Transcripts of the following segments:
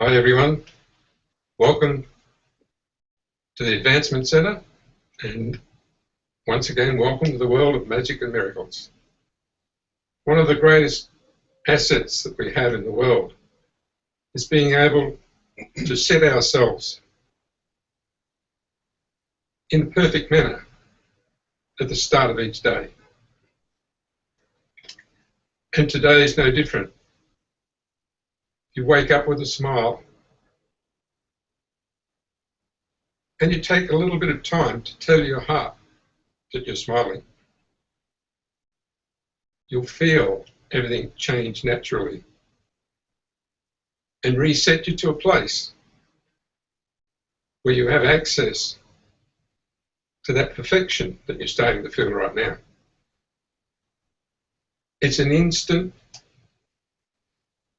Hi everyone, welcome to the Advancement Centre, and once again welcome to the world of magic and miracles. One of the greatest assets that we have in the world is being able to set ourselves in a perfect manner at the start of each day. And today is no different. You wake up with a smile and you take a little bit of time to tell your heart that you're smiling. You'll feel everything change naturally and reset you to a place where you have access to that perfection that you're starting to feel right now. It's an instant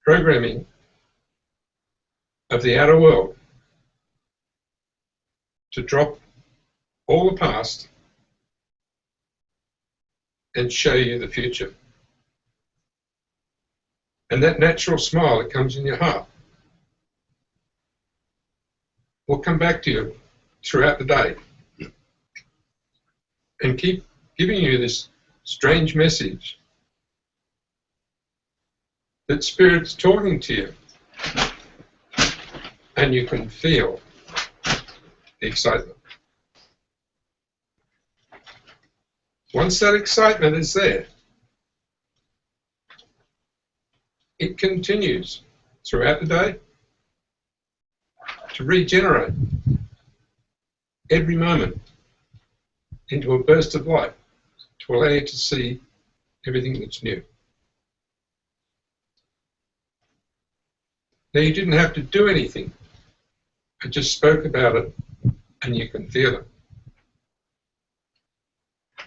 programming of the outer world to drop all the past and show you the future. And that natural smile that comes in your heart will come back to you throughout the day and keep giving you this strange message that Spirit's talking to you, and you can feel the excitement. Once that excitement is there, it continues throughout the day to regenerate every moment into a burst of light to allow you to see everything that's new. Now, you didn't have to do anything. I just spoke about it and you can feel it.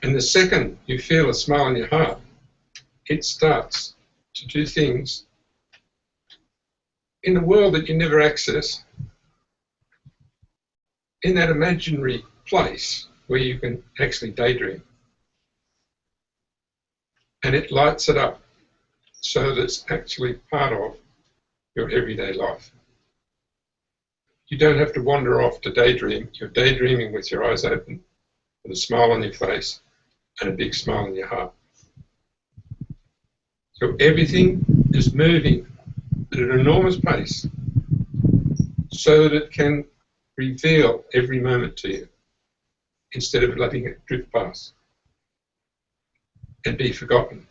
And the second you feel a smile in your heart, it starts to do things in a world that you never access, in that imaginary place where you can actually daydream. And it lights it up so that it's actually part of your everyday life. You don't have to wander off to daydream. You're daydreaming with your eyes open, with a smile on your face and a big smile in your heart. So everything is moving at an enormous pace so that it can reveal every moment to you instead of letting it drift past and be forgotten.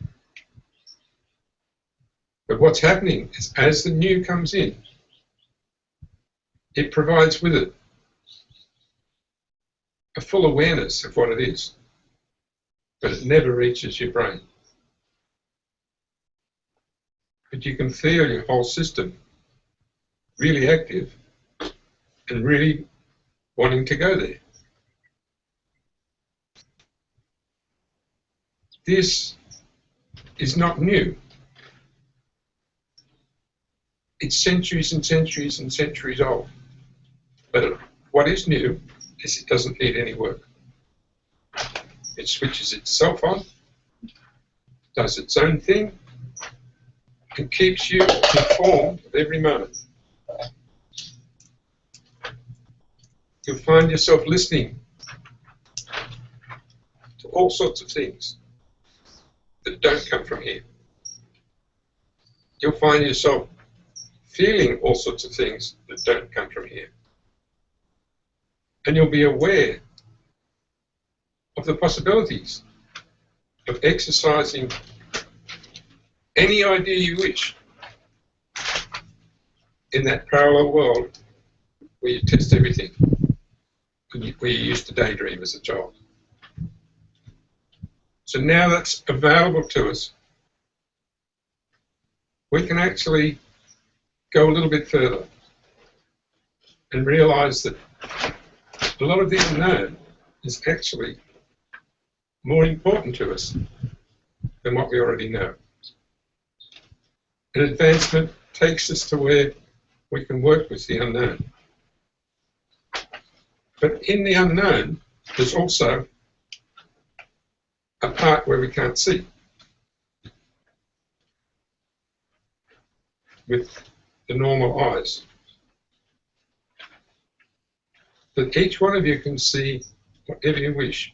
But what's happening is, as the new comes in, it provides with it a full awareness of what it is, but it never reaches your brain. But you can feel your whole system really active and really wanting to go there. This is not new. It's centuries and centuries and centuries old. But what is new is it doesn't need any work. It switches itself on, does its own thing, and keeps you informed of every moment. You'll find yourself listening to all sorts of things that don't come from here. You'll find yourself feeling all sorts of things that don't come from here. And you'll be aware of the possibilities of exercising any idea you wish in that parallel world where you test everything, where you used to daydream as a child. So now that's available to us, we can actually go a little bit further and realize that a lot of the unknown is actually more important to us than what we already know. And advancement takes us to where we can work with the unknown. But in the unknown, there's also a part where we can't see. With the normal eyes. that each one of you can see whatever you wish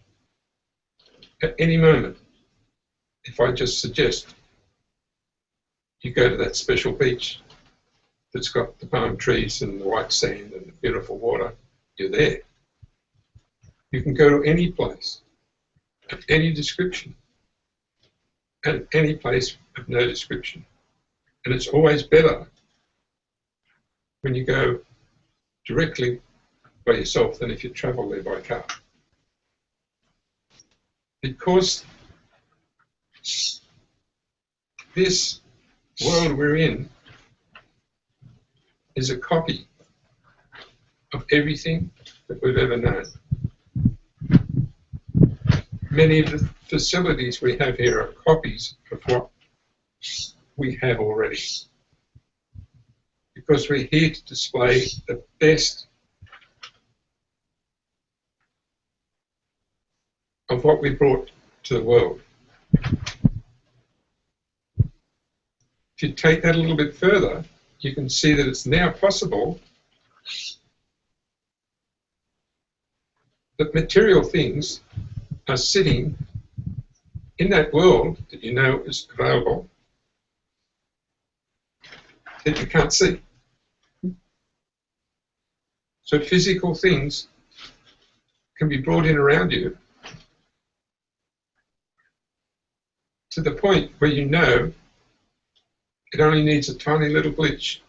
at any moment. If I just suggest you go to that special beach that's got the palm trees and the white sand and the beautiful water, you're there. You can go to any place of any description and any place of no description. And it's always better when you go directly by yourself than if you travel there by car. Because this world we're in is a copy of everything that we've ever known. Many of the facilities we have here are copies of what we have already. Because we're here to display the best of what we brought to the world. If you take that a little bit further, you can see that it's now possible that material things are sitting in that world that you know is available that you can't see. So physical things can be brought in around you to the point where you know it only needs a tiny little glitch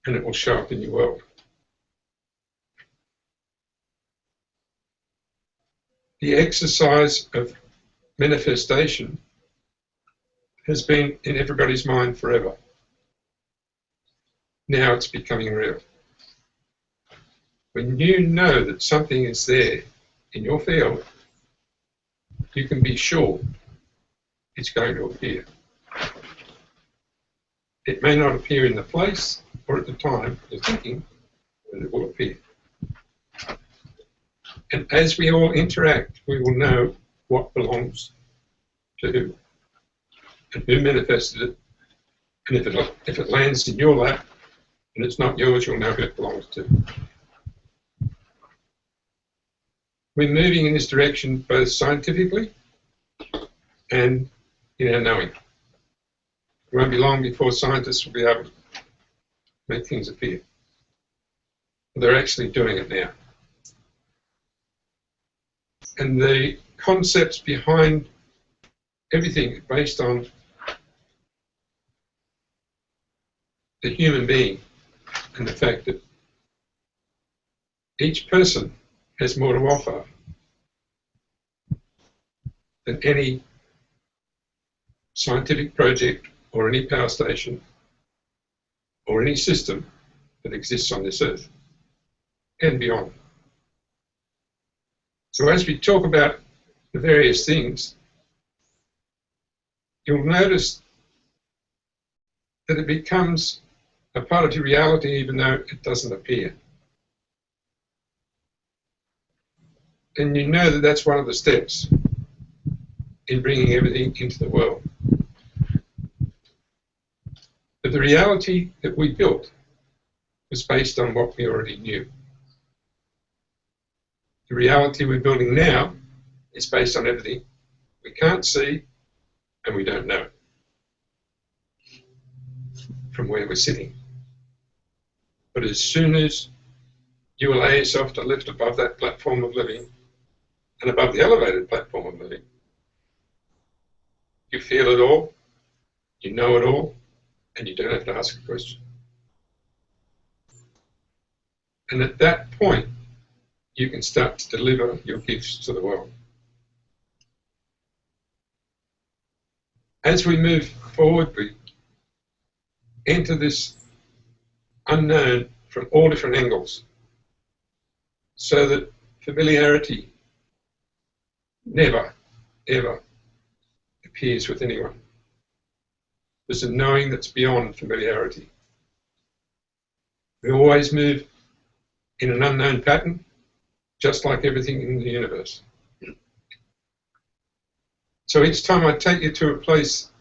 and it will show up in your world. The exercise of manifestation has been in everybody's mind forever. Now it's becoming real. When you know that something is there in your field, you can be sure it's going to appear. It may not appear in the place or at the time you're thinking, but it will appear. And as we all interact, we will know what belongs to who and who manifested it. And if it lands in your lap and it's not yours, you'll know who it belongs to. We're moving in this direction both scientifically and in our knowing. It won't be long before scientists will be able to make things appear. They're actually doing it now. And the concepts behind everything are based on the human being and the fact that each person has more to offer than any scientific project or any power station or any system that exists on this earth and beyond. So as we talk about the various things, you'll notice that it becomes a part of your reality even though it doesn't appear. And you know that that's one of the steps in bringing everything into the world. But the reality that we built was based on what we already knew. The reality we're building now is based on everything we can't see and we don't know from where we're sitting. But as soon as you allow yourself to lift above that platform of living and above the elevated platform of living, you feel it all, you know it all, and you don't have to ask a question. And at that point, you can start to deliver your gifts to the world. As we move forward, we enter this unknown from all different angles, so that familiarity never, ever appears with anyone. There's a knowing that's beyond familiarity. We always move in an unknown pattern, just like everything in the universe. So each time I take you to a place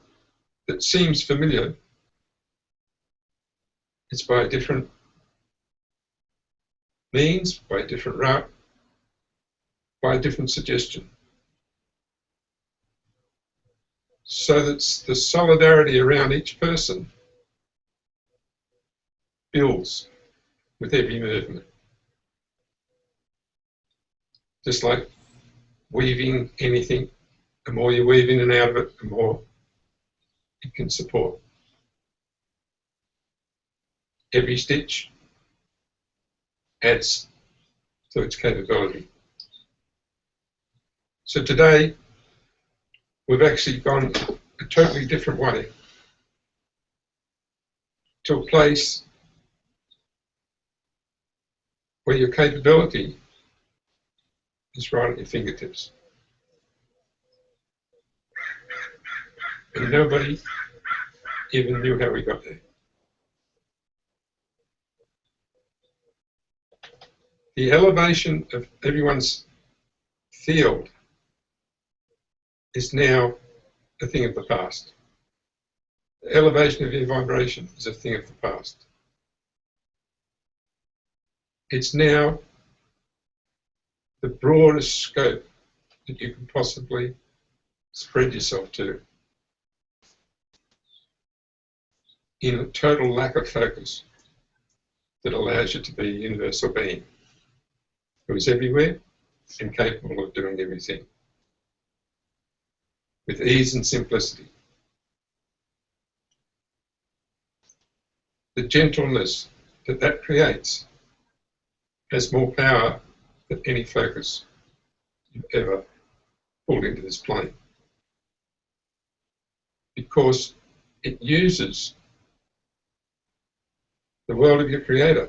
that seems familiar, it's by a different means, by a different route, by a different suggestion. So that the solidarity around each person builds with every movement. Just like weaving anything, the more you weave in and out of it, the more it can support. Every stitch adds to its capability. So today, we've actually gone a totally different way, to a place where your capability is right at your fingertips. And nobody even knew how we got there. The elevation of everyone's field is now a thing of the past. The elevation of your vibration is a thing of the past. It's now the broadest scope that you can possibly spread yourself to, in a total lack of focus that allows you to be a universal being who is everywhere and capable of doing everything with ease and simplicity. The gentleness that that creates has more power than any focus you've ever pulled into this plane, because it uses the world of your creator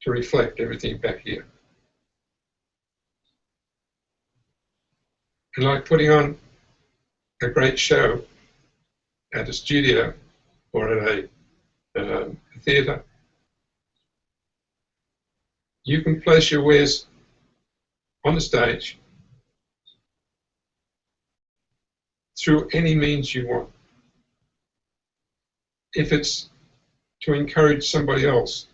to reflect everything back here. And like putting on a great show at a studio or at a theatre, you can place your wares on the stage through any means you want. If it's to encourage somebody else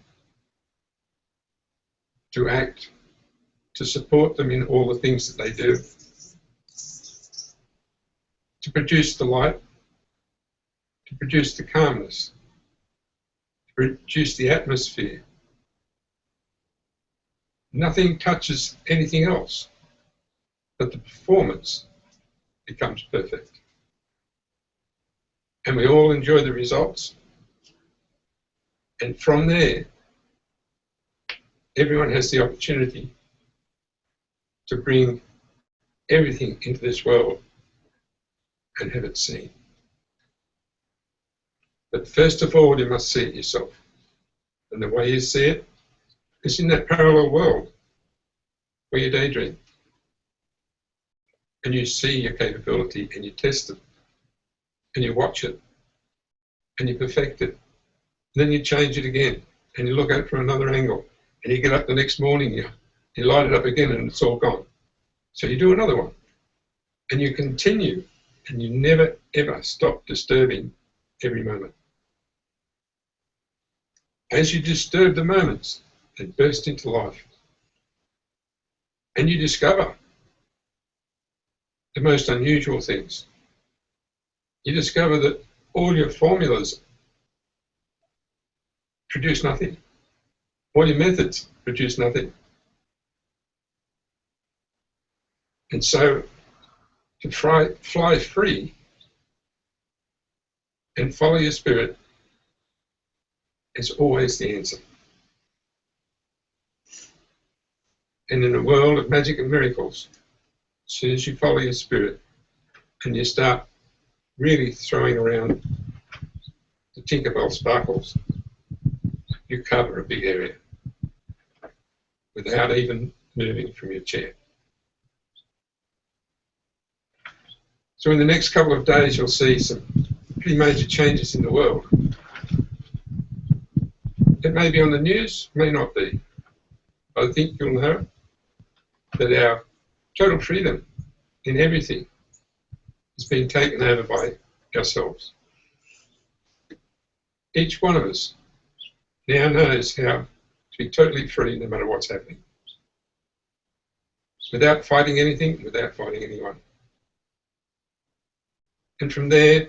to act, to support them in all the things that they do, to produce the light, to produce the calmness, to produce the atmosphere. Nothing touches anything else, but the performance becomes perfect. And we all enjoy the results. And from there, everyone has the opportunity to bring everything into this world and have it seen. But first of all, you must see it yourself. And the way you see it is in that parallel world where you daydream. And you see your capability and you test it. And you watch it. And you perfect it. And then you change it again. And you look at it from another angle. And you get up the next morning, you light it up again and it's all gone. So you do another one. And you continue. And you never, ever stop disturbing every moment. As you disturb the moments, they burst into life. And you discover the most unusual things. You discover that all your formulas produce nothing. All your methods produce nothing. And so to fly free and follow your spirit is always the answer. And in a world of magic and miracles, as soon as you follow your spirit and you start really throwing around the Tinkerbell sparkles, you cover a big area without even moving from your chair. So in the next couple of days, you'll see some pretty major changes in the world. It may be on the news, may not be. I think you'll know that our total freedom in everything has been taken over by ourselves. Each one of us now knows how to be totally free no matter what's happening, without fighting anything, without fighting anyone. And from there,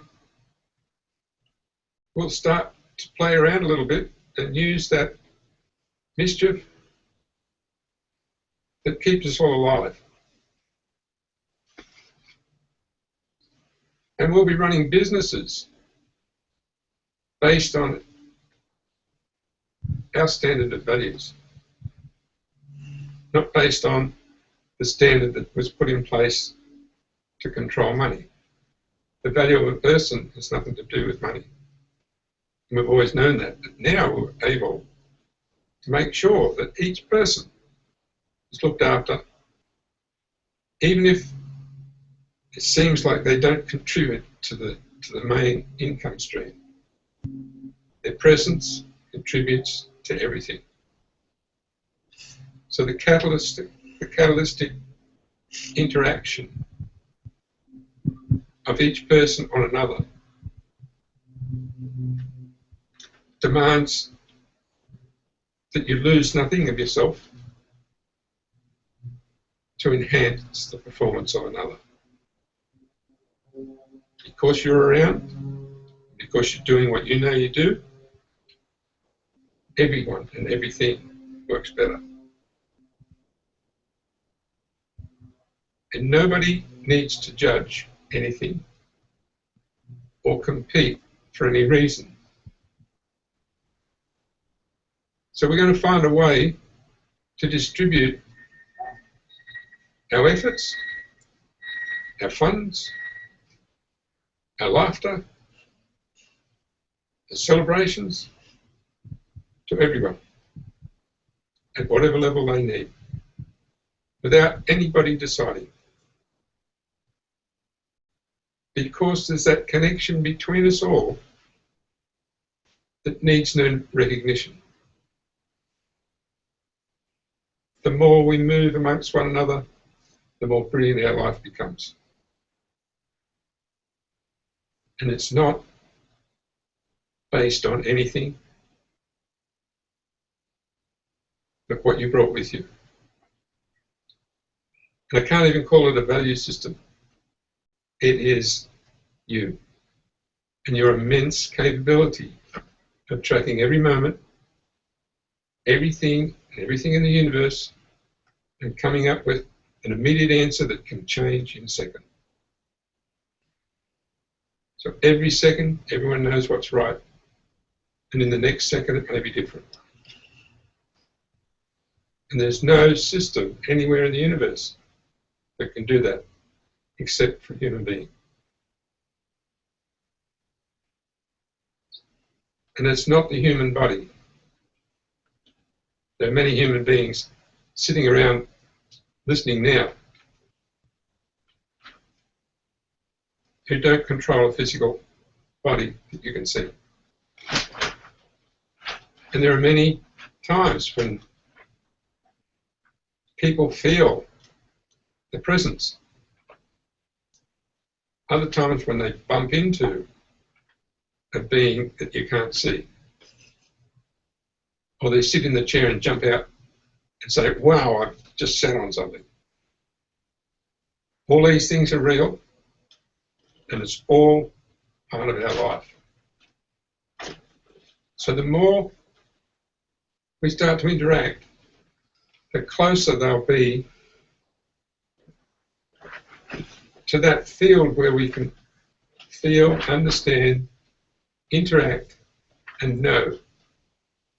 we'll start to play around a little bit and use that mischief that keeps us all alive. And we'll be running businesses based on our standard of values, not based on the standard that was put in place to control money. The value of a person has nothing to do with money. And we've always known that, but now we're able to make sure that each person is looked after, even if it seems like they don't contribute to the main income stream. Their presence contributes to everything. So the catalytic interaction of each person on another demands that you lose nothing of yourself to enhance the performance of another. Because you're around, because you're doing what you know you do, everyone and everything works better. And nobody needs to judge anything or compete for any reason. So we're going to find a way to distribute our efforts, our funds, our laughter, our celebrations to everyone at whatever level they need, without anybody deciding. Because there's that connection between us all that needs no recognition. The more we move amongst one another, the more brilliant our life becomes. And it's not based on anything but what you brought with you. And I can't even call it a value system. It is you and your immense capability of tracking every moment, everything in the universe, and coming up with an immediate answer that can change in a second. So every second, everyone knows what's right, and in the next second, it may be different. And there's no system anywhere in the universe that can do that, except for a human being. And it's not the human body. There are many human beings sitting around listening now who don't control a physical body that you can see. And there are many times when people feel the presence. Other times when they bump into a being that you can't see. Or they sit in the chair and jump out and say, wow, I've just sat on something. All these things are real, and it's all part of our life. So the more we start to interact, the closer they'll be to that field where we can feel, understand, interact, and know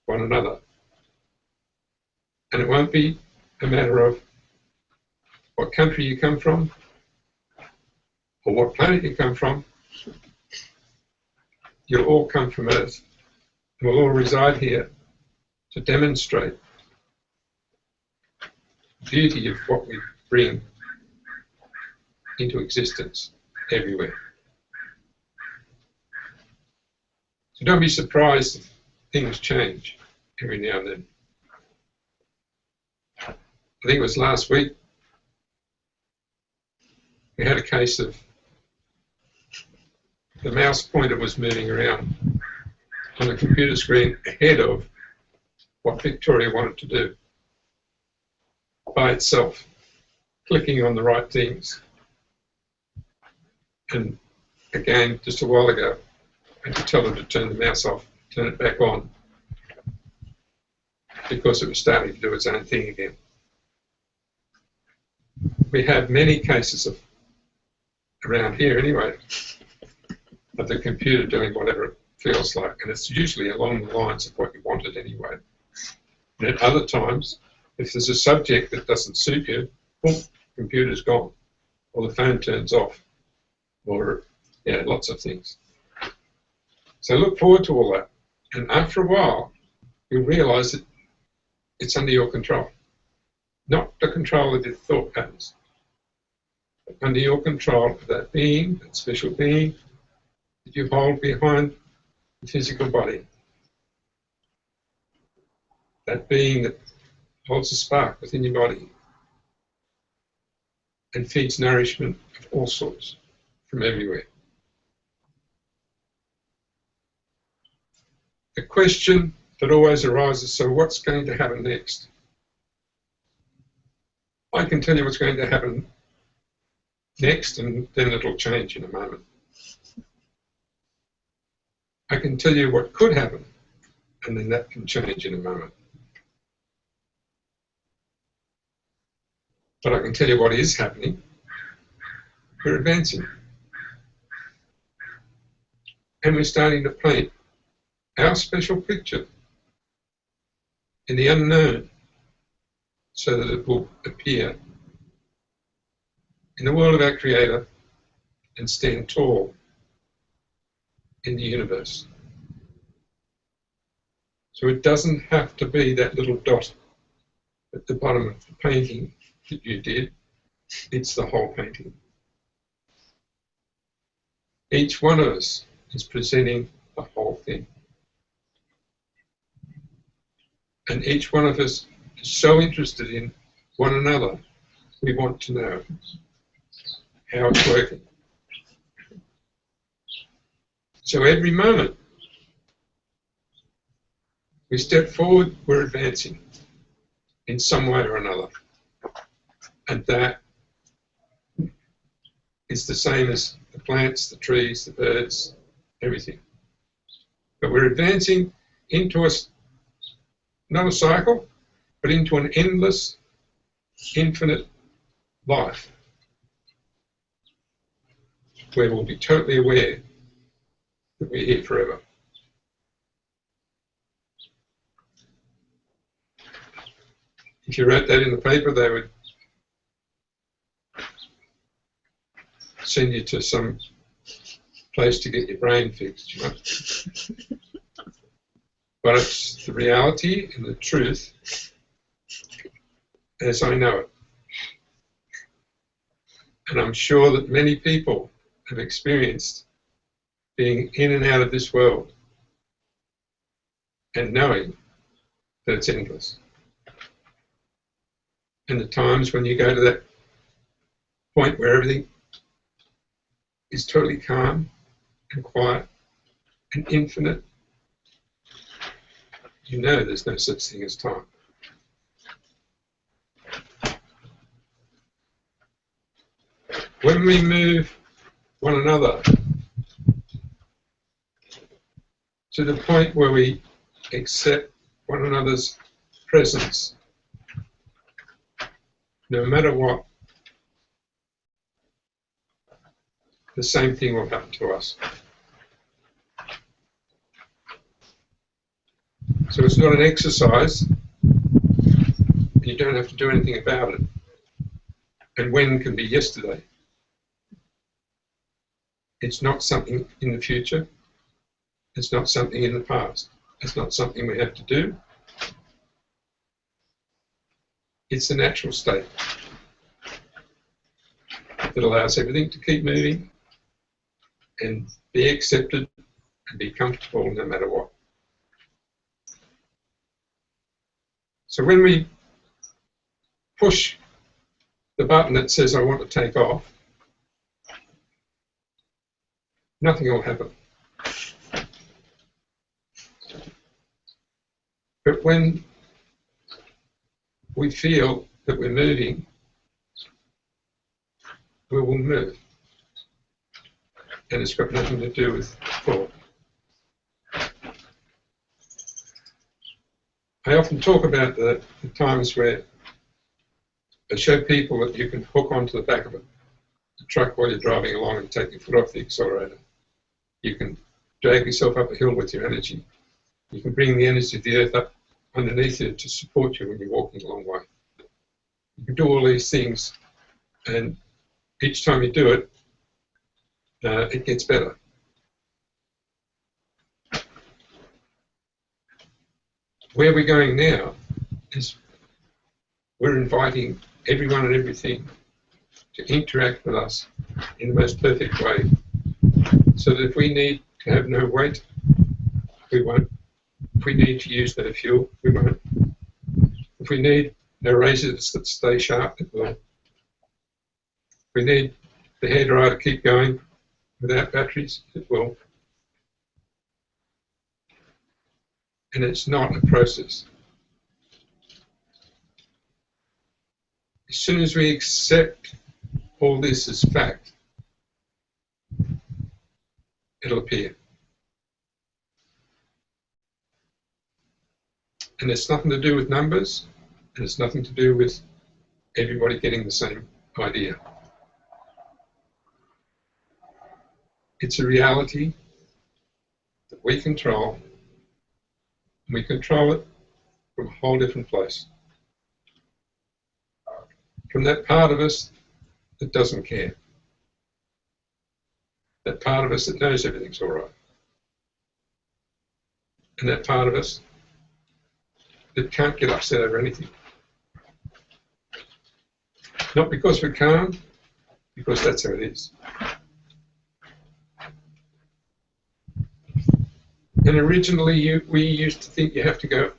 one another. And it won't be a matter of what country you come from or what planet you come from. You'll all come from Earth, and we'll all reside here to demonstrate the beauty of what we bring into existence everywhere. So don't be surprised if things change every now and then. I think it was last week we had a case of the mouse pointer was moving around on the computer screen ahead of what Victoria wanted to do by itself, clicking on the right things. And again, just a while ago, I had to tell her to turn the mouse off, turn it back on, because it was starting to do its own thing again. We have many cases of, around here anyway, of the computer doing whatever it feels like, and it's usually along the lines of what you wanted anyway. And at other times, if there's a subject that doesn't suit you, boom, computer's gone, or the phone turns off, or yeah, lots of things. So look forward to all that, and after a while, you'll realise that it's under your control, not the control of your thought patterns, but under your control of that being, that special being that you hold behind the physical body, that being that holds a spark within your body and feeds nourishment of all sorts from everywhere. The question that always arises, so what's going to happen next? I can tell you what's going to happen next, and then it'll change in a moment. I can tell you what could happen, and then that can change in a moment. But I can tell you what is happening. We're advancing. And we're starting to paint our special picture in the unknown so that it will appear in the world of our Creator and stand tall in the universe. So it doesn't have to be that little dot at the bottom of the painting that you did. It's the whole painting. Each one of us is presenting the whole thing. And each one of us is so interested in one another, we want to know how it's working. So every moment we step forward, we're advancing in some way or another. And that is the same as the plants, the trees, the birds, everything. But we're advancing into not a cycle, but into an endless, infinite life where we'll be totally aware that we're here forever. If you wrote that in the paper, they would send you to some place to get your brain fixed, you know. But it's the reality and the truth as I know it. And I'm sure that many people have experienced being in and out of this world and knowing that it's endless. And the times when you go to that point where everything is totally calm and quiet and infinite, you know there's no such thing as time. When we move one another to the point where we accept one another's presence, no matter what, the same thing will happen to us. So it's not an exercise, you don't have to do anything about it. And when can be yesterday. It's not something in the future, it's not something in the past, it's not something we have to do. It's the natural state that allows everything to keep moving and be accepted and be comfortable no matter what. So when we push the button that says I want to take off, nothing will happen. But when we feel that we're moving, we will move. And it's got nothing to do with thought. I often talk about the times where I show people that you can hook onto the back of a truck while you're driving along and take your foot off the accelerator. You can drag yourself up a hill with your energy. You can bring the energy of the earth up underneath you to support you when you're walking a long way. You can do all these things, and each time you do it, it gets better. Where we're going now is we're inviting everyone and everything to interact with us in the most perfect way, so that if we need to have no weight, we won't. If we need to use no fuel, we won't. If we need no razors that stay sharp, it will. If we need the hairdryer to keep going without batteries, it will. And it's not a process. As soon as we accept all this as fact, it'll appear. And it's nothing to do with numbers, and it's nothing to do with everybody getting the same idea. It's a reality that we control, and we control it from a whole different place. From that part of us that doesn't care. That part of us that knows everything's all right. And that part of us that can't get upset over anything. Not because we're calm, because that's how it is. And originally we used to think you have to go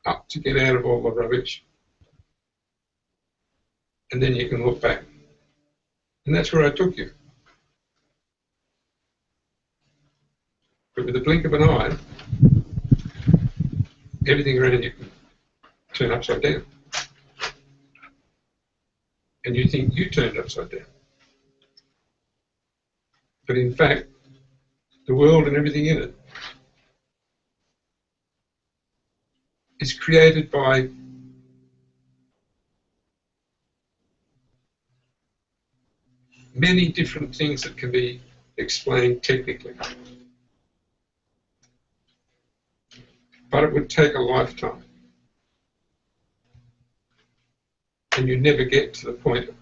up to get out of all the rubbish. And then you can look back. And that's where I took you. But with the blink of an eye, everything around you can turn upside down. And you think you turned upside down. But in fact, the world and everything in it is created by many different things that can be explained technically. But it would take a lifetime. And you never get to the point of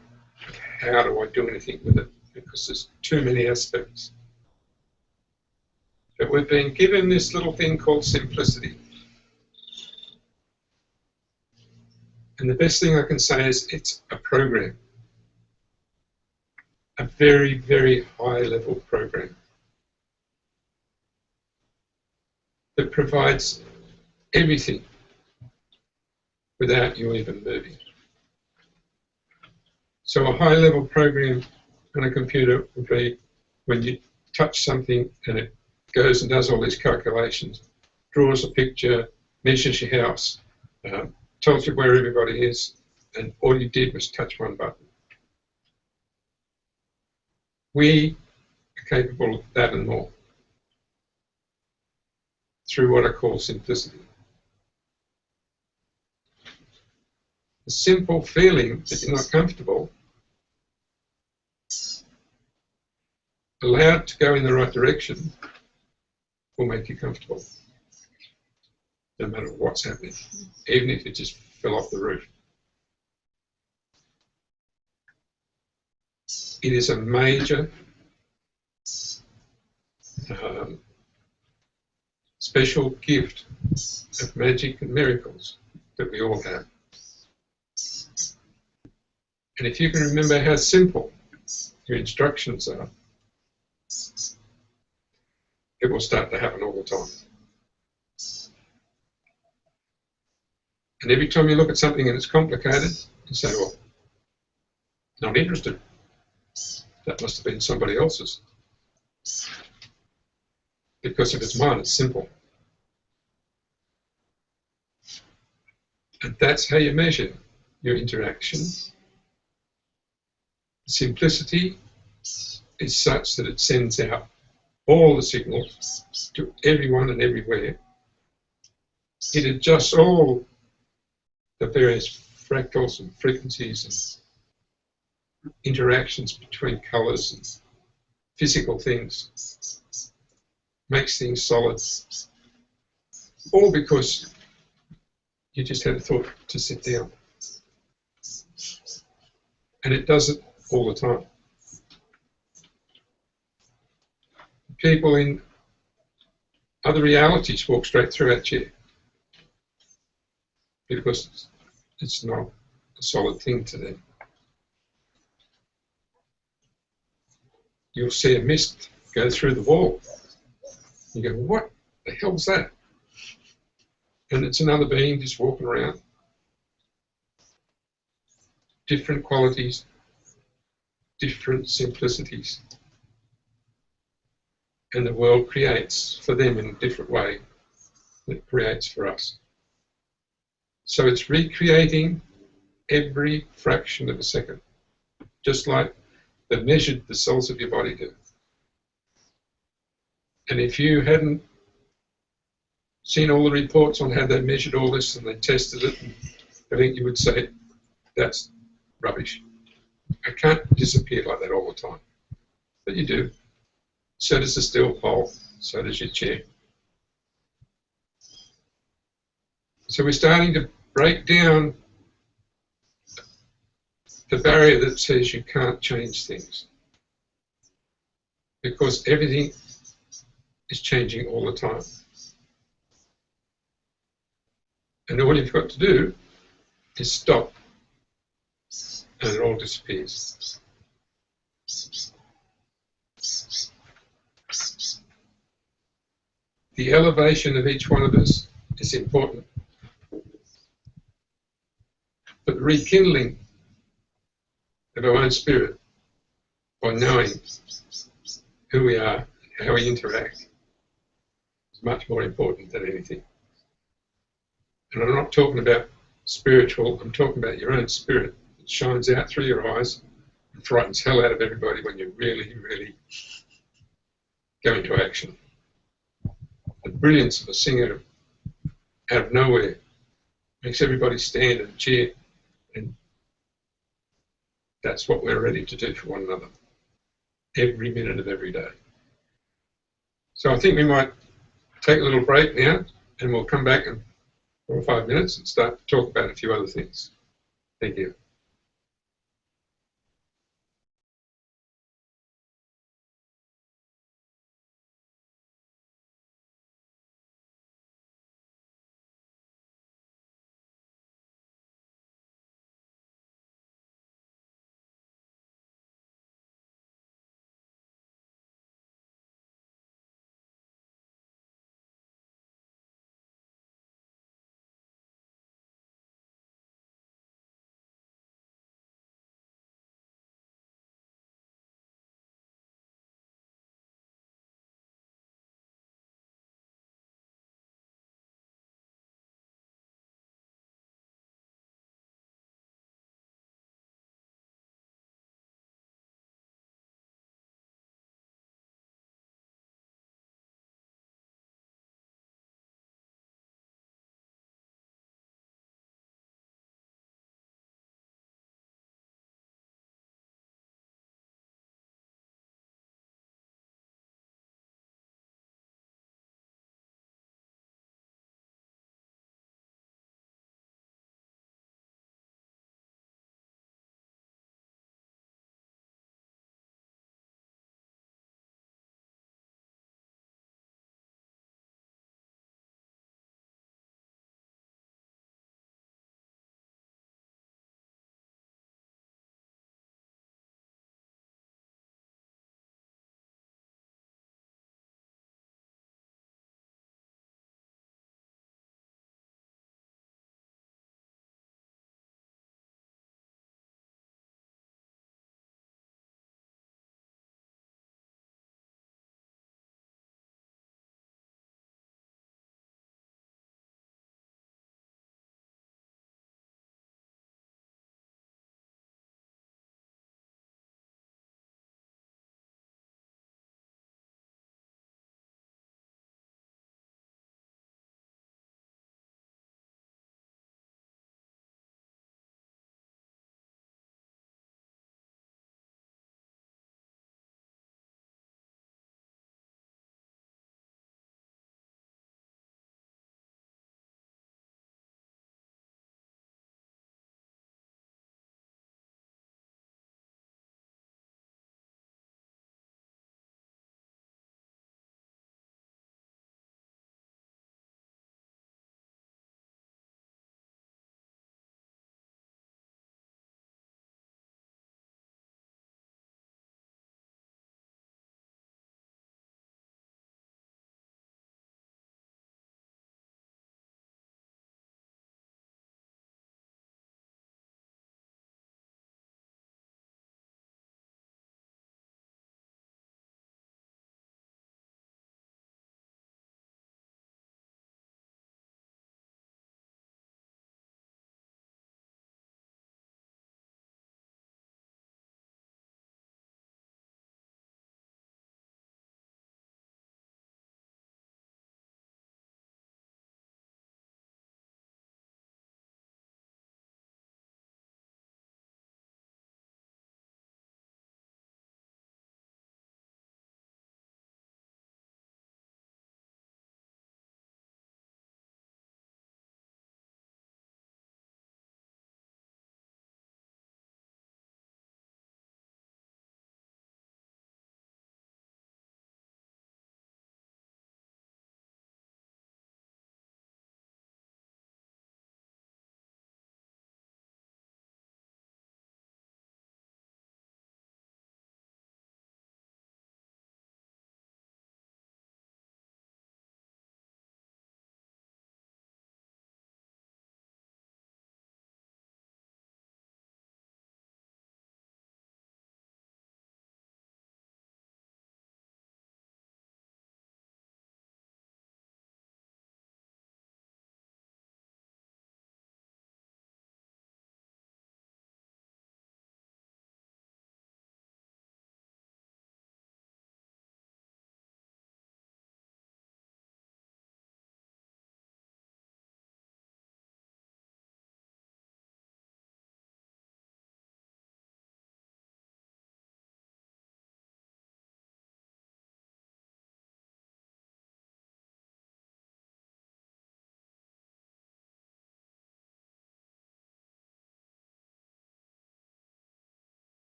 how do I do anything with it, because there's too many aspects. But we've been given this little thing called simplicity. And the best thing I can say is it's a program. A very, very high level program that provides everything without you even moving. So a high level program on a computer would be when you touch something and it goes and does all these calculations, draws a picture, measures your house, tells you where everybody is, and all you did was touch one button. We are capable of that and more through what I call simplicity. The simple feeling that you're not comfortable, allowed to go in the right direction, will make you comfortable, no matter what's happening, even if it just fell off the roof. It is a major special gift of magic and miracles that we all have. And if you can remember how simple your instructions are, it will start to happen all the time. And every time you look at something and it's complicated, you say, well, not interested. That must have been somebody else's. Because if it's mine, it's simple. And that's how you measure your interaction. Simplicity is such that it sends out all the signals to everyone and everywhere. It adjusts all the various fractals and frequencies and interactions between colours and physical things, makes things solid, all because you just had a thought to sit down. And it does it all the time. People in other realities walk straight through our chair because it's not a solid thing to them. You'll see a mist go through the wall. You go, what the hell's that? And it's another being just walking around. Different qualities, different simplicities. And the world creates for them in a different way than it creates for us. So it's recreating every fraction of a second, just like they've measured the cells of your body do. And if you hadn't seen all the reports on how they measured all this and they tested it, I think you would say, that's rubbish. I can't disappear like that all the time. But you do. So does the steel pole, so does your chair. So we're starting to break down the barrier that says you can't change things, because everything is changing all the time. And all you've got to do is stop, and it all disappears. The elevation of each one of us is important. But the rekindling of our own spirit by knowing who we are, how we interact, is much more important than anything. And I'm not talking about spiritual, I'm talking about your own spirit that shines out through your eyes and frightens hell out of everybody when you really, really go into action. The brilliance of a singer out of nowhere makes everybody stand and cheer, and that's what we're ready to do for one another every minute of every day. So I think we might take a little break now, and we'll come back in 4 or 5 minutes and start to talk about a few other things. Thank you.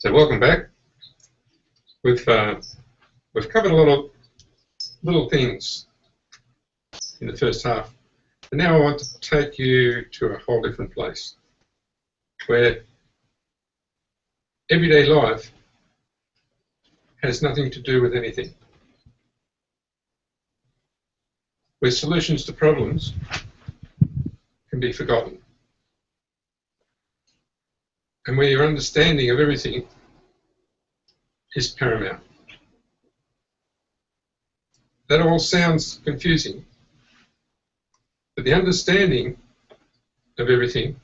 So welcome back. We've covered a lot of little things in the first half, and now I want to take you to a whole different place where everyday life has nothing to do with anything, where solutions to problems can be forgotten, and where your understanding of everything is paramount. That all sounds confusing, but the understanding of everything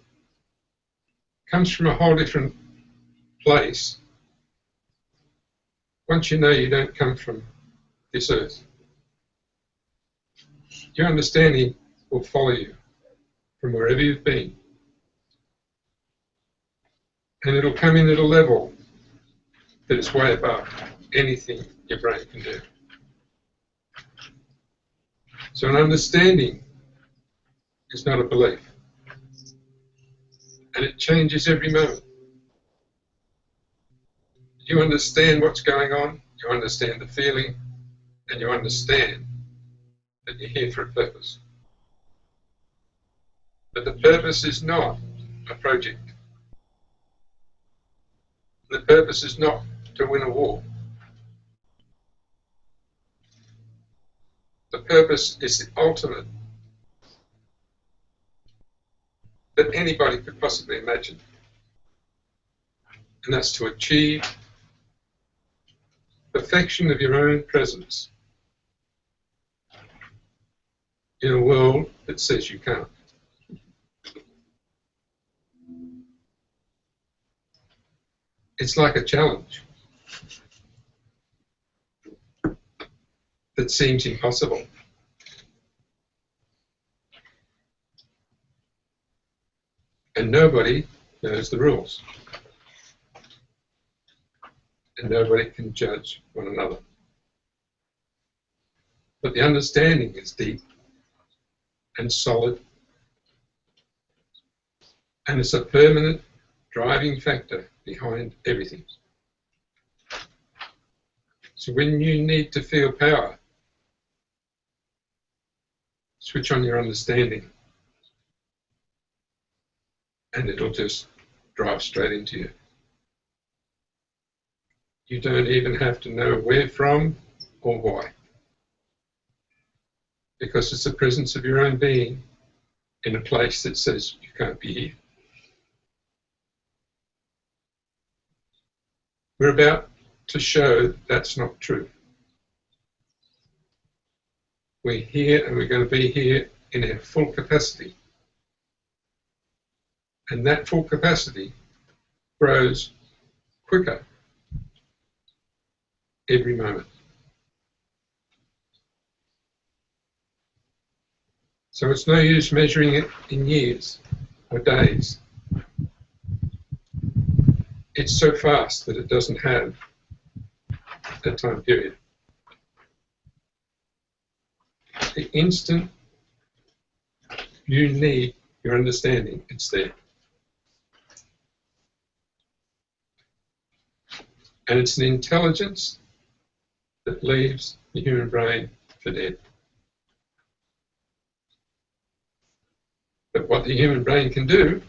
comes from a whole different place once you know you don't come from this earth. Your understanding will follow you from wherever you've been, and it'll come in at a level that is way above anything your brain can do. So an understanding is not a belief, and it changes every moment. You understand what's going on, you understand the feeling, and you understand that you're here for a purpose. But the purpose is not a project. The purpose is not to win a war. The purpose is the ultimate that anybody could possibly imagine. And that's to achieve perfection of your own presence in a world that says you can't. It's like a challenge that seems impossible. And nobody knows the rules. And nobody can judge one another. But the understanding is deep and solid, and it's a permanent driving factor behind everything. So when you need to feel power, switch on your understanding, and it'll just drive straight into you. You don't even have to know where from or why, because it's the presence of your own being in a place that says you can't be here. We're about to show that's not true. We're here and we're going to be here in our full capacity. And that full capacity grows quicker every moment. So it's no use measuring it in years or days. It's so fast that it doesn't have that time period. The instant you need your understanding, it's there. And it's an intelligence that leaves the human brain for dead. But what the human brain can do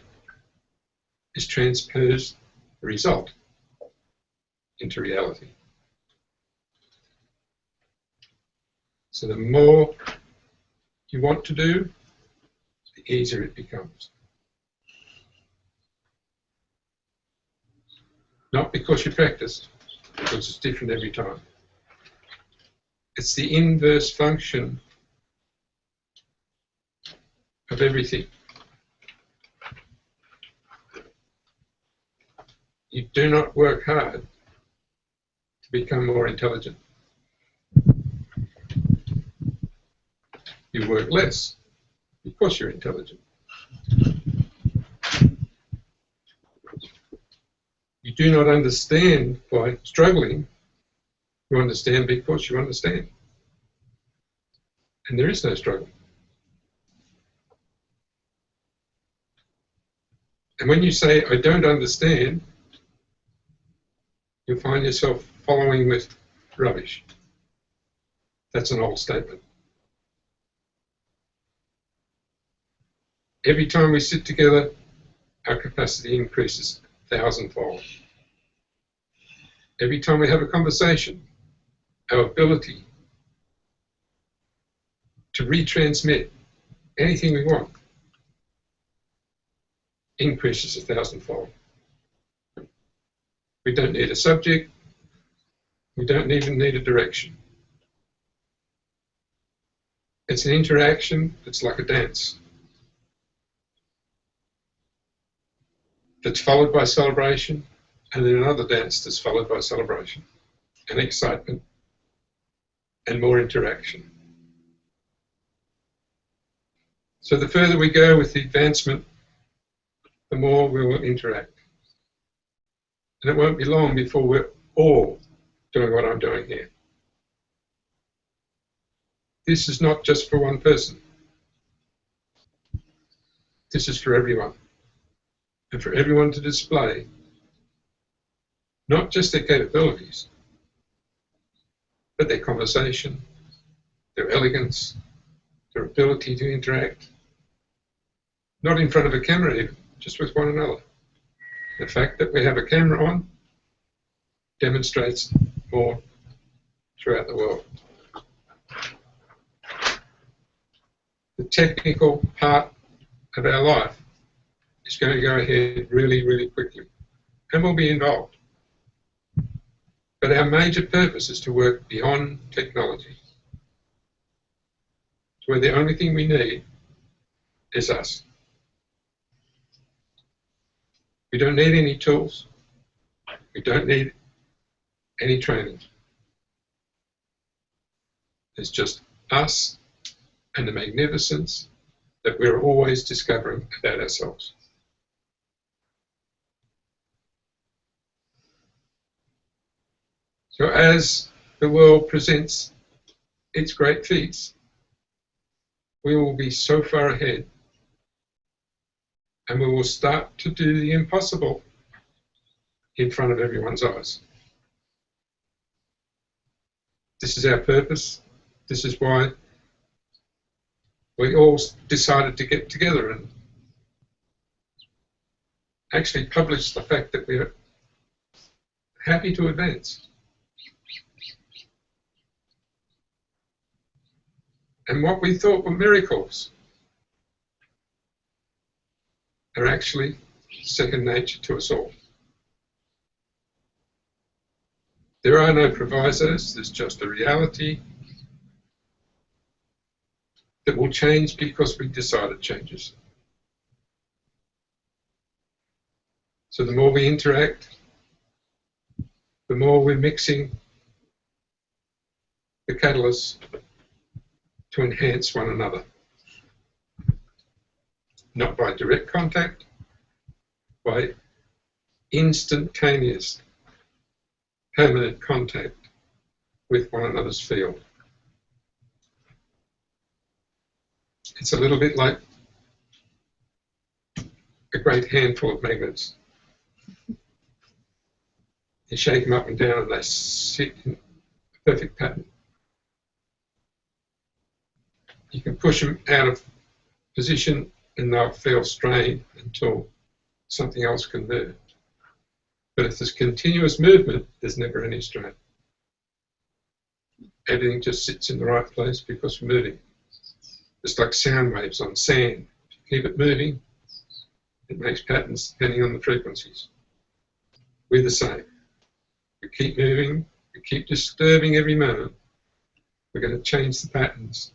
is transpose the result into reality. So the more you want to do, the easier it becomes. Not because you practice, because it's different every time. It's the inverse function of everything. You do not work hard to become more intelligent. You work less because you're intelligent. You do not understand by struggling. You understand because you understand. And there is no struggle. And when you say, I don't understand, you'll find yourself following with rubbish. That's an old statement. Every time we sit together, our capacity increases 1,000-fold. Every time we have a conversation, our ability to retransmit anything we want increases 1,000-fold. We don't need a subject. We don't even need a direction. It's an interaction that's like a dance. That's followed by celebration, and then another dance that's followed by celebration, and excitement, and more interaction. So the further we go with the advancement, the more we will interact. And it won't be long before we're all doing what I'm doing here. This is not just for one person. This is for everyone. And for everyone to display not just their capabilities, but their conversation, their elegance, their ability to interact, not in front of a camera even, just with one another. The fact that we have a camera on demonstrates more throughout the world. The technical part of our life is going to go ahead really, really quickly, and we'll be involved. But our major purpose is to work beyond technology, to where the only thing we need is us. We don't need any tools. We don't need any training. It's just us and the magnificence that we're always discovering about ourselves. So as the world presents its great feats, we will be so far ahead, and we will start to do the impossible in front of everyone's eyes. This is our purpose. This is why we all decided to get together and actually publish the fact that we're happy to advance. And what we thought were miracles are actually second nature to us all. There are no provisos, there's just a reality that will change because we decide it changes. So the more we interact, the more we're mixing the catalysts to enhance one another. Not by direct contact, by instantaneous, permanent contact with one another's field. It's a little bit like a great handful of magnets. You shake them up and down and they sit in a perfect pattern. You can push them out of position and they'll feel strained until something else can move. But if there's continuous movement, there's never any strain. Everything just sits in the right place because we're moving. It's like sound waves on sand. If you keep it moving, it makes patterns depending on the frequencies. We're the same. We keep moving, we keep disturbing every moment. We're going to change the patterns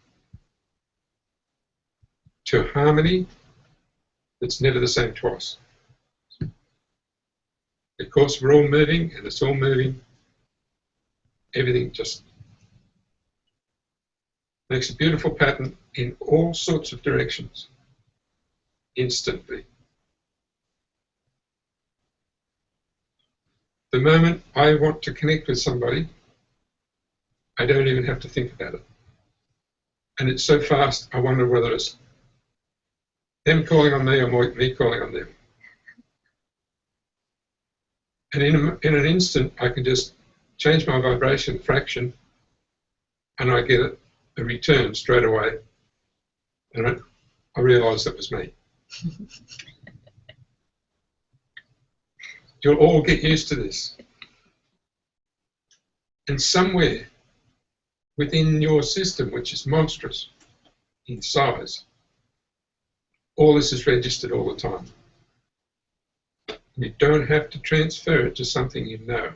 to a harmony that's never the same twice. Because we're all moving and it's all moving, everything just makes a beautiful pattern in all sorts of directions, instantly. The moment I want to connect with somebody, I don't even have to think about it. And it's so fast, I wonder whether it's them calling on me or me calling on them. And in an instant, I can just change my vibration fraction and I get a return straight away. And I realise that was me. You'll all get used to this. And somewhere within your system, which is monstrous in size, all this is registered all the time. You don't have to transfer it to something you know.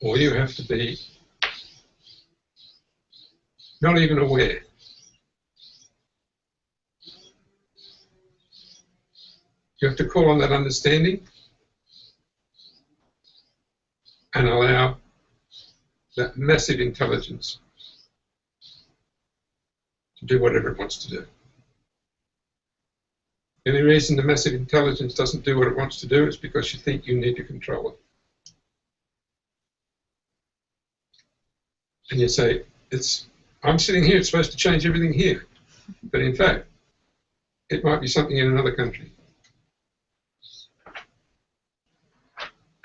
All you have to be not even aware. You have to call on that understanding and allow that massive intelligence to do whatever it wants to do. The only reason the massive intelligence doesn't do what it wants to do is because you think you need to control it. And you say, I'm sitting here, it's supposed to change everything here. But in fact, it might be something in another country.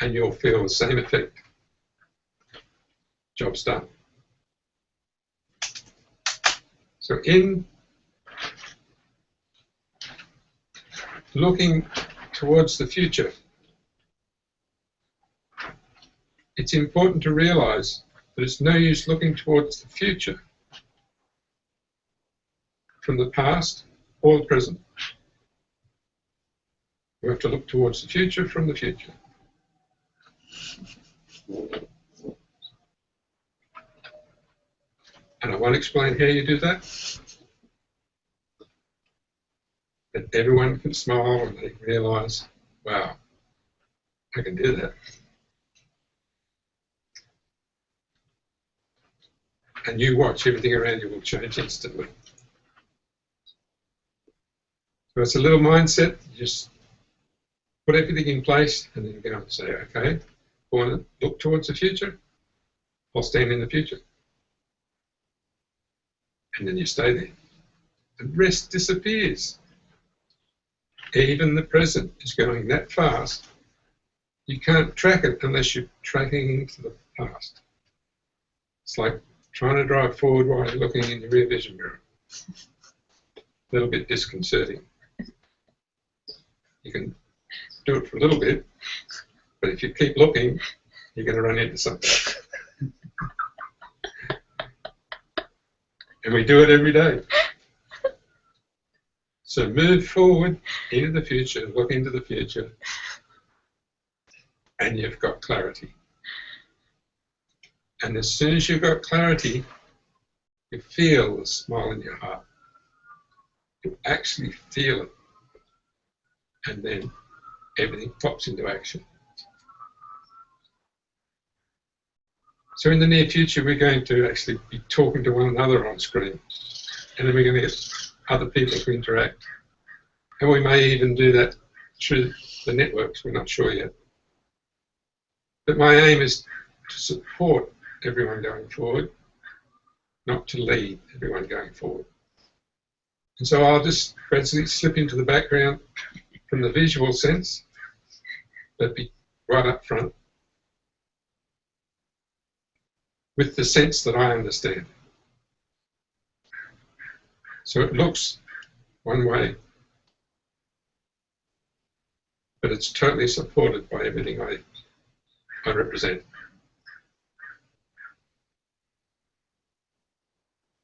And you'll feel the same effect. Job's done. So in looking towards the future, it's important to realize that it's no use looking towards the future from the past or the present. We have to look towards the future from the future. And I won't explain how you do that. But everyone can smile and they realise, wow, I can do that. And you watch, everything around you will change instantly. So it's a little mindset, just put everything in place and then go and say, okay, I want to look towards the future, I'll stand in the future. And then you stay there. The rest disappears. Even the present is going that fast, you can't track it unless you're tracking into the past. It's like trying to drive forward while you're looking in your rear vision mirror. A little bit disconcerting. You can do it for a little bit, but if you keep looking, you're going to run into something. And we do it every day. So move forward into the future, look into the future, and you've got clarity. And as soon as you've got clarity, you feel the smile in your heart. You actually feel it. And then everything pops into action. So in the near future, we're going to actually be talking to one another on screen. And then we're going to get other people to interact. And we may even do that through the networks, we're not sure yet. But my aim is to support everyone going forward, not to lead everyone going forward. And so I'll just gradually slip into the background from the visual sense, but be right up front with the sense that I understand. So it looks one way, but it's totally supported by everything I represent.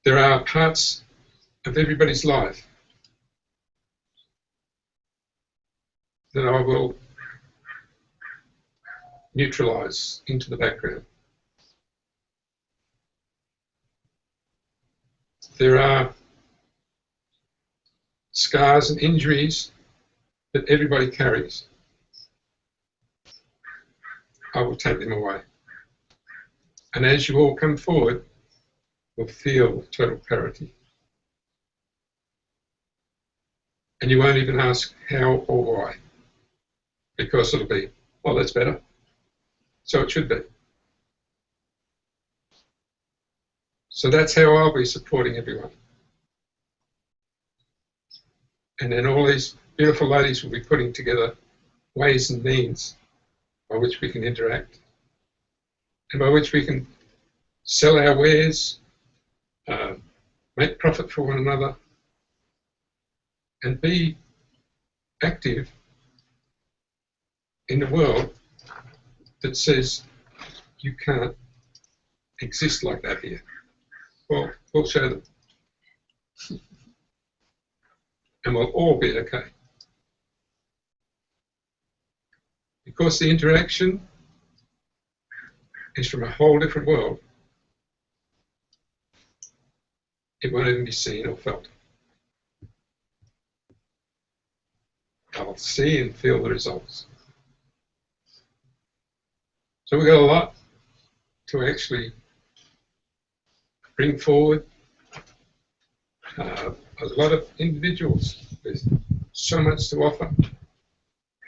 There are parts of everybody's life that I will neutralize into the background. There are scars and injuries that everybody carries. I will take them away. And as you all come forward, you'll feel total clarity. And you won't even ask how or why, because it'll be, well, that's better. So it should be. So that's how I'll be supporting everyone. And then all these beautiful ladies will be putting together ways and means by which we can interact and by which we can sell our wares, make profit for one another, and be active in a world that says you can't exist like that here. Well, we'll show them. And we'll all be okay. Because the interaction is from a whole different world, it won't even be seen or felt. I'll see and feel the results. So we've got a lot to actually bring forward. A lot of individuals with so much to offer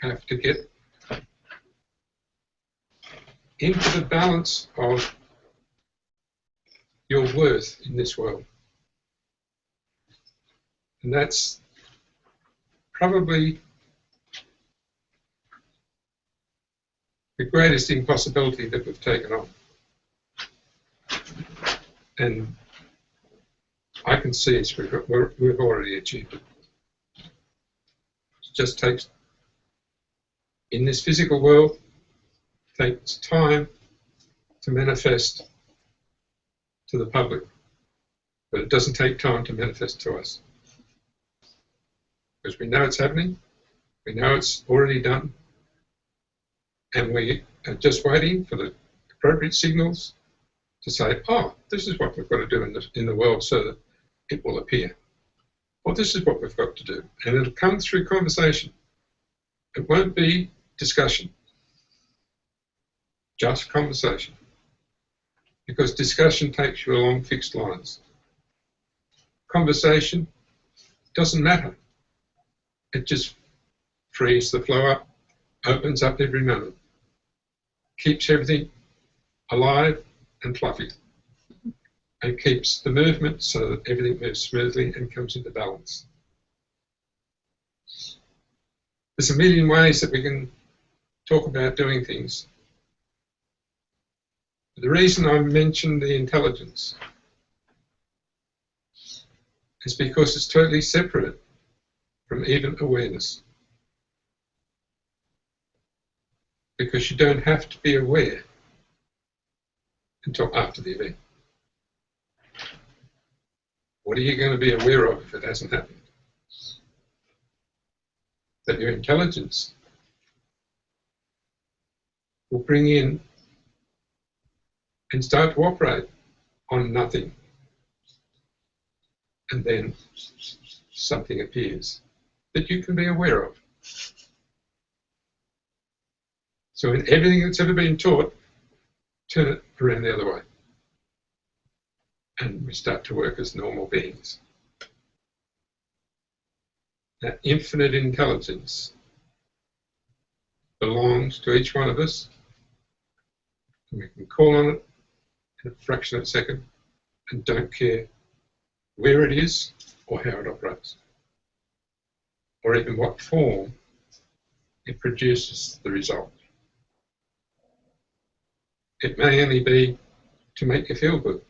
have to get into the balance of your worth in this world. And that's probably the greatest impossibility that we've taken on. And I can see we've already achieved it. It just takes, in this physical world, takes time to manifest to the public, but it doesn't take time to manifest to us. Because we know it's happening, we know it's already done, and we are just waiting for the appropriate signals to say, oh, this is what we've got to do in the world so that it will appear. Or this is what we've got to do. And it'll come through conversation. It won't be discussion, just conversation. Because discussion takes you along fixed lines. Conversation doesn't matter. It just frees the flow up, opens up every moment, keeps everything alive and fluffy, and keeps the movement so that everything moves smoothly and comes into balance. There's a million ways that we can talk about doing things. The reason I mentioned the intelligence is because it's totally separate from even awareness. Because you don't have to be aware until after the event. What are you going to be aware of if it hasn't happened? That your intelligence will bring in and start to operate on nothing. And then something appears that you can be aware of. So in everything that's ever been taught, turn it around the other way. And we start to work as normal beings. That infinite intelligence belongs to each one of us. And we can call on it in a fraction of a second and don't care where it is or how it operates, or even what form it produces the result. It may only be to make you feel good.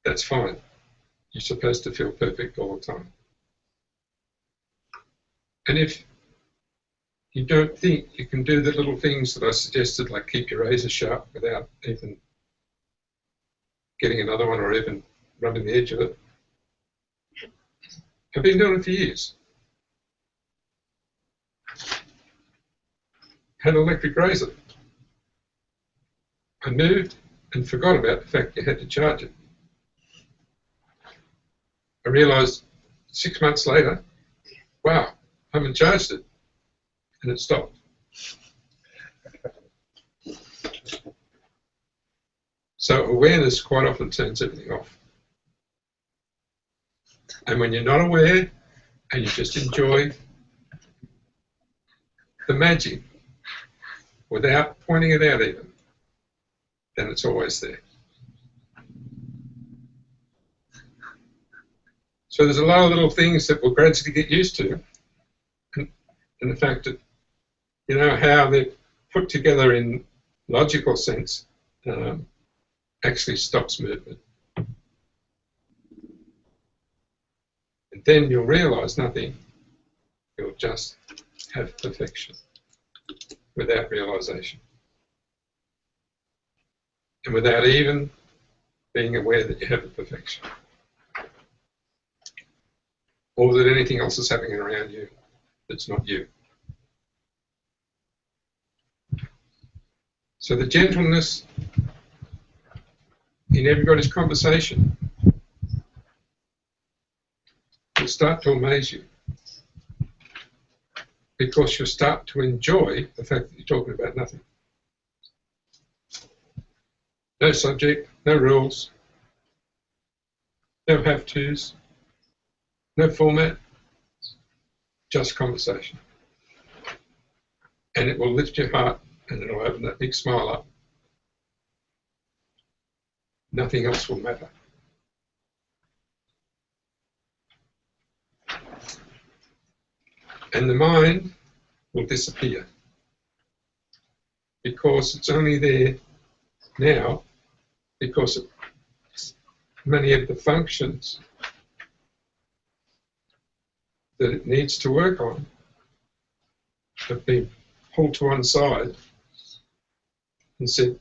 That's fine. You're supposed to feel perfect all the time. And if you don't think you can do the little things that I suggested, like keep your razor sharp without even getting another one or even rubbing the edge of it, I've been doing it for years. Had an electric razor. I moved and forgot about the fact you had to charge it. I realised 6 months later, wow, I haven't charged it, and it stopped. So awareness quite often turns everything off. And when you're not aware and you just enjoy the magic without pointing it out even, then it's always there. So there's a lot of little things that we'll gradually get used to. And And the fact that, you know, how they're put together in logical sense actually stops movement. And then you'll realise nothing. You'll just have perfection without realisation. And without even being aware that you have a perfection. Or that anything else is happening around you that's not you. So the gentleness in everybody's conversation will start to amaze you, because you'll start to enjoy the fact that you're talking about nothing. No subject, no rules, no have-tos, no format, just conversation. And it will lift your heart and it'll open that big smile up. Nothing else will matter. And the mind will disappear, because it's only there now because of many of the functions that it needs to work on have been pulled to one side and said,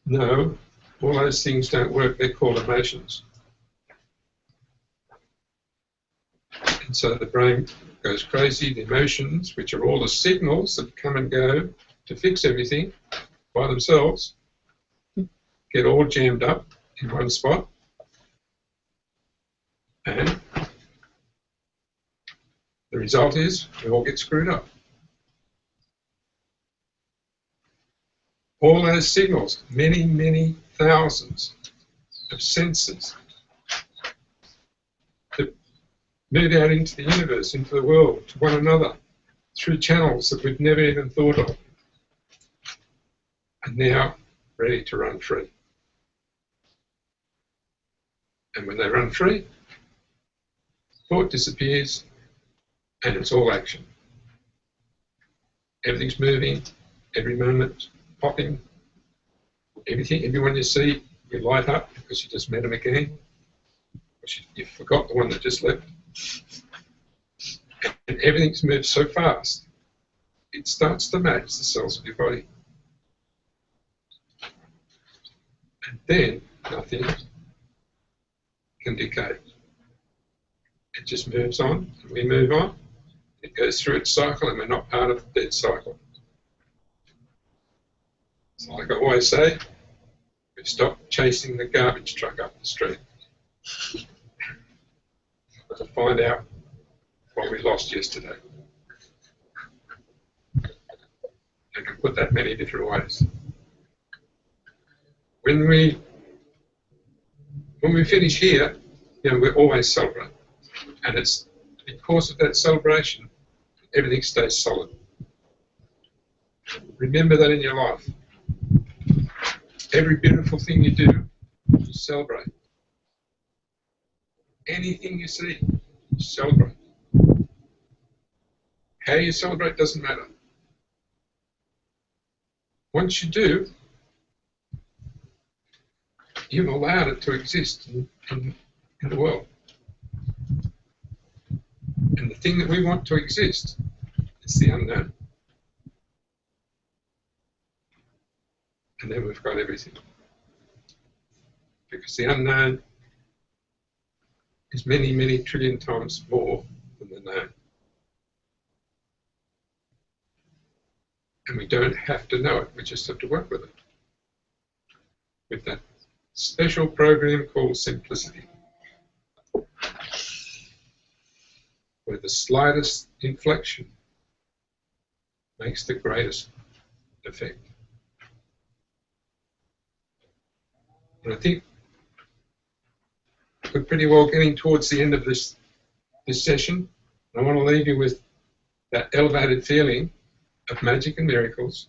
no, all those things don't work, they're called emotions. And so the brain goes crazy. The emotions, which are all the signals that come and go to fix everything by themselves, get all jammed up in one spot, and the result is we all get screwed up. All those signals, many, many thousands of sensors that move out into the universe, into the world, to one another, through channels that we've never even thought of, are now ready to run free. And when they run free, thought disappears and it's all action. Everything's moving, every moment popping, everything, everyone you see, you light up because you just met them again. You forgot the one that just left. And everything's moved so fast, it starts to match the cells of your body. And then nothing can decay. It just moves on, and we move on. It goes through its cycle, and we're not part of the dead cycle. So like I always say, we've stopped chasing the garbage truck up the street to find out what we lost yesterday. I can put that many different ways. When we finish here, you know, we always celebrate. And it's because of that celebration, everything stays solid. Remember that in your life. Every beautiful thing you do, you celebrate. Anything you see, you celebrate. How you celebrate doesn't matter. Once you do, you've allowed it to exist in the world. And the thing that we want to exist is the unknown. And then we've got everything. Because the unknown is many, many trillion times more than the known. And we don't have to know it, we just have to work with it. With that special program called Simplicity, where the slightest inflection makes the greatest effect. And I think we're pretty well getting towards the end of this session. I want to leave you with that elevated feeling of magic and miracles,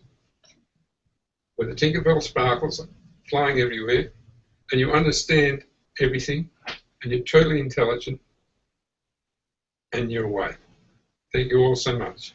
where the Tinkerbell sparkles are flying everywhere, and you understand everything, and you're totally intelligent, and you're away. Thank you all so much.